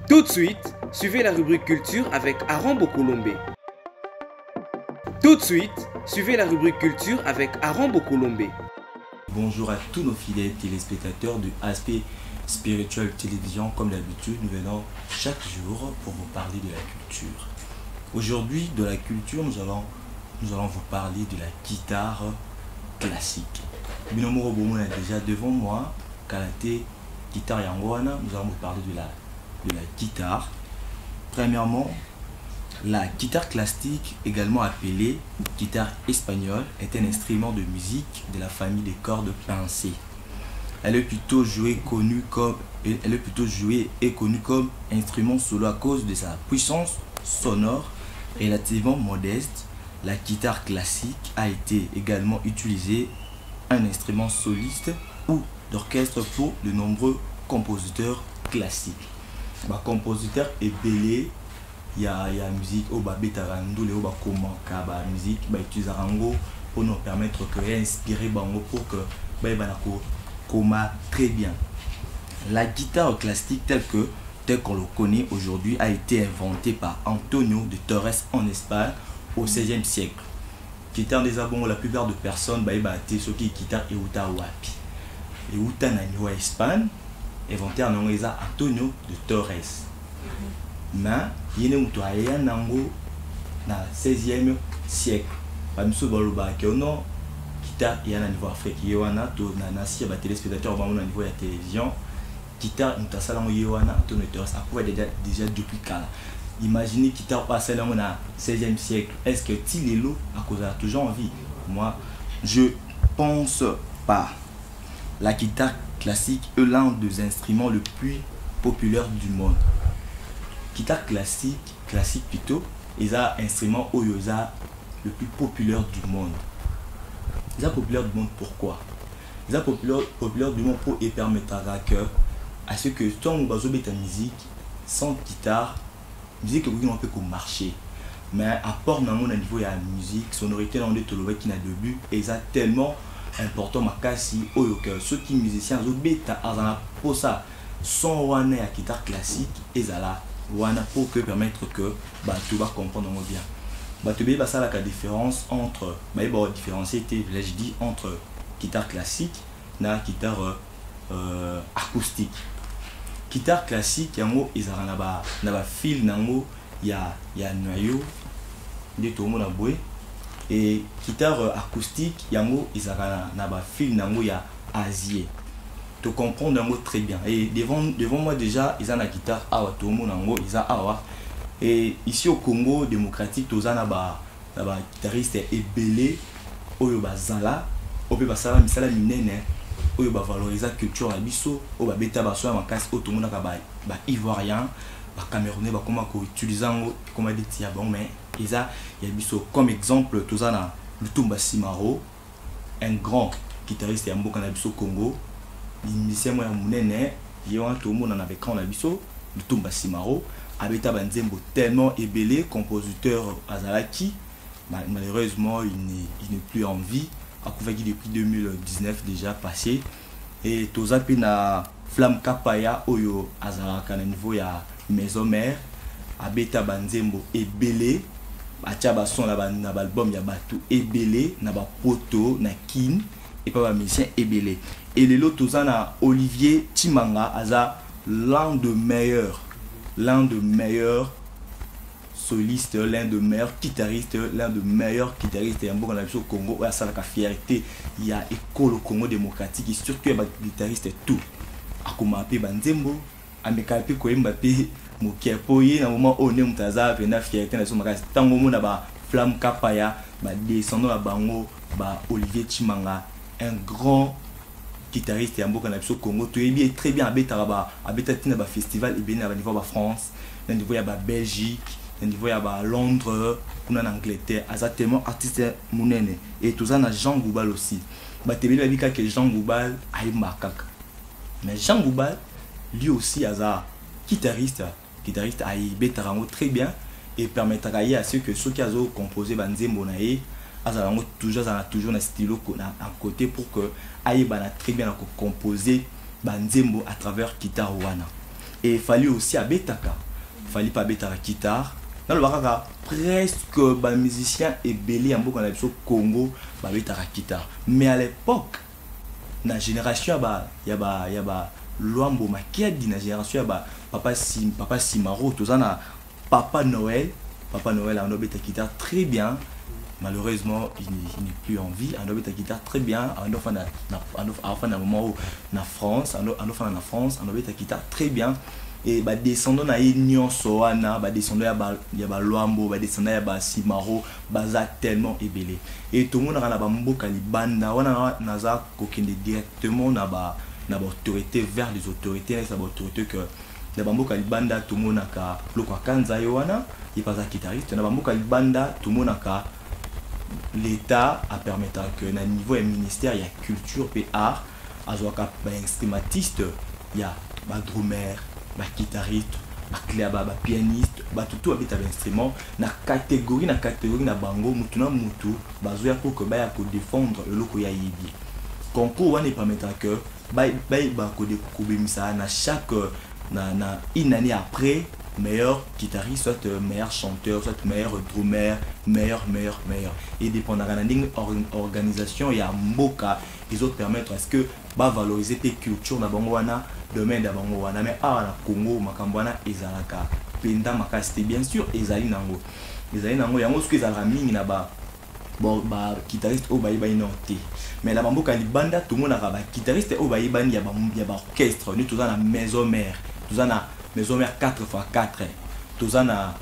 Tout de suite, suivez la rubrique culture avec Aaron Bokolombe. Tout de suite, suivez la rubrique culture avec Aaron Bokolombe. Bonjour à tous nos fidèles téléspectateurs de Aspect Spiritual Télévision. Comme d'habitude, nous venons chaque jour pour vous parler de la culture. Aujourd'hui, de la culture, nous allons vous parler de la guitare classique. Binomoro Bomo est déjà devant moi. Kalate, guitare Yangoana. Nous allons vous parler de la guitare. Premièrement, la guitare classique, également appelée guitare espagnole, est un instrument de musique de la famille des cordes pincées. Elle est plutôt jouée et connue comme instrument solo à cause de sa puissance sonore relativement modeste. La guitare classique a été également utilisée un instrument soliste ou d'orchestre pour de nombreux compositeurs classiques. Compositeur est belé. Il y a musique au betarandu le au komaka ba musique ba utiliser rango pour nous permettre de inspirer bango pour que banako koma très bien. La guitare classique telle qu'on le connaît aujourd'hui a été inventée par Antonio de Torres en Espagne au XVIe siècle. Guitare des abons, la plupart de personnes été ce qui guitare et uta wapi et uta na niveau Espagne inventé en Antonio de Torres. Mais il y a un nango dans le 16e siècle. Par exemple, si vous avez guitare, il y a un niveau africain. Il y a un téléspectateur au niveau de la télévision. Guitare, il y a un déjà depuis quand. Imaginez guitare passée dans le 16e siècle. Est-ce que Tilelo a toujours envie? Moi, je pense pas. La guitare classique est l'un des instruments les plus populaires du monde. Guitare classique plutôt, c'est un instrument le plus populaire du monde. C'est populaire du monde pourquoi? C'est populaire du monde pour permettre à ce que si on a une musique sans guitare, la musique on peut marcher. Mais apport dans le niveau de la musique, sonorité dans le tolo qui n'a de but, et ça tellement important makasi que ceux qui musiciens pour ça sont wana à guitare classique et là wana pour que permettre que tout va comprendre bien. Tu vas ça la différence entre différencier je dis entre guitare classique na guitare acoustique. Guitare classique yango ezara na ba fil nango ya noyau de tout monde boy. Et guitare acoustique, yango izaka na ba fil nango ya acier. Tu comprends nango très bien. Et devant moi déjà, ils ont la guitare awa tout le monde nango isa awa. Et ici au Congo démocratique, tous na ba guitariste ebelé oyo bazala, oyo basala misala minene, oyo ba valoriser culture na biso, oyo ba beta ba so makasi oyo tout le monde ba ivoirien, ba camerounais ba comment ko utiliser ngo comment dire bon mais il y a comme exemple tous na Lutumba Simaro, un grand guitariste ya mboka na biso Congo, musicien moya munene, yo tout le monde en avait quand na biso Lutumba Simaro, abeta banzembo tellement ébélé, compositeur azalaki, malheureusement il n'est plus en vie, a couvert depuis 2019 déjà passé, et tous na Flamme Kapaya oyo azalaka na niveau ya maison mère, abeta banzembo ébélé. Atia ba son na album ya batu ebele na ba poto na kin et pas ba musicien ebele et les lots tozana Olivier Timanga aza l'un de meilleurs solistes, l'un de meilleurs guitaristes en Boka au Congo ou à ça la fierté il y a école au Congo démocratique et surtout ba guitariste tout akoma pe banzembo ameka pe ko Mbappé mokiapoye na moment on est mutaza pe na fierté na somaka tango mona ba Flamme Kapaya ba descendant la bango ba Olivier Timanga un grand guitariste ya mboka na biso Congo to yebi très bien abeta tina ba festival et bien na niveau ba France na niveau ya ba Belgique na niveau ya ba Londres kuna na Angleterre exactement artiste munene et tout ça na Jean Goubal aussi ba tebeli bika que Jean Goubal ayi makaka mais Jean Goubal lui aussi aza guitariste a betarango très bien et permettra à ceux qui ont composé banzembo na ye azalango toujours na stylo à côté pour que aille bana très bien composer banzembo à travers guitare wana. et fallait aussi à betaka fallait pas betaka guitare dans le baraka presque ba musicien et belé en beaucoup na Congo ba betaka guitare mais à l'époque na génération ya ba Luambo Makedi na génération ya papa Simaro tozana Papa Noël a un objet guitare très bien. Malheureusement, il n'est plus en vie. Un objet guitare très bien. Un enfant dans moment où na France, un enfant en France, un objet guitare très bien. Et bah descendant na Union Soana, bah descendant ya ba Luambo, bah descendant ya ba Simaro, baza tellement ébélé. Et tout le monde a na ba mboka libanda, wana naza kokende directement na ba autorité vers les autorités, na ba autorité que na ba mboka libanda tout le monde a loko kanza yoana, il pas un guitariste, na ba mboka libanda tout le monde a l'État a permis que na niveau du ministère il y a culture et art, azoaka ba instrumentiste, il y a ba drummer, ba guitariste, ba cléaba, ba pianiste, ba tout habite avec instrument na catégorie na bango mutu na mutu bazoya pour que ba ya ko défendre le loko ya yibi. Concours wana permettra que ba ko découvrir na chaque une année après meilleur guitariste, soit meilleur chanteur, soit meilleur drummer, meilleur. Et dépendant de l'organisation, il y a Mboka, ils autres permettre à ce que valoriser tes cultures na bangwana, domaine da bangwana, mais na Congo, makambwana, ezalaka, penda makasite bien sûr, ezali nango, yango ce que ezalaka mingi na ba guitariste au baïbani noté. Mais la bamboka libanda, tout le monde a ba guitariste au baïbani, il y a orchestre, nous tous dans la maison mère. Tous en a maison mère 4x4. Tous en a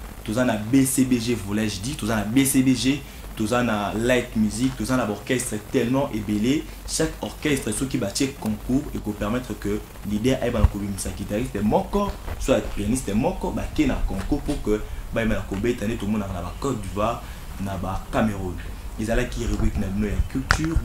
BCBG, voulais-je dire. Tous en a BCBG. Tous en a light music. Tous en a orchestre tellement ébélé. Chaque orchestre, ceux qui battent concours et qui permettre que l'idée aille dans le communauté guitariste est moko, soit pianiste est moko, qui est un concours pour que tout le monde a la Côte d'Ivoire, na Cameroun. Ils allaient qui rubrique na culture.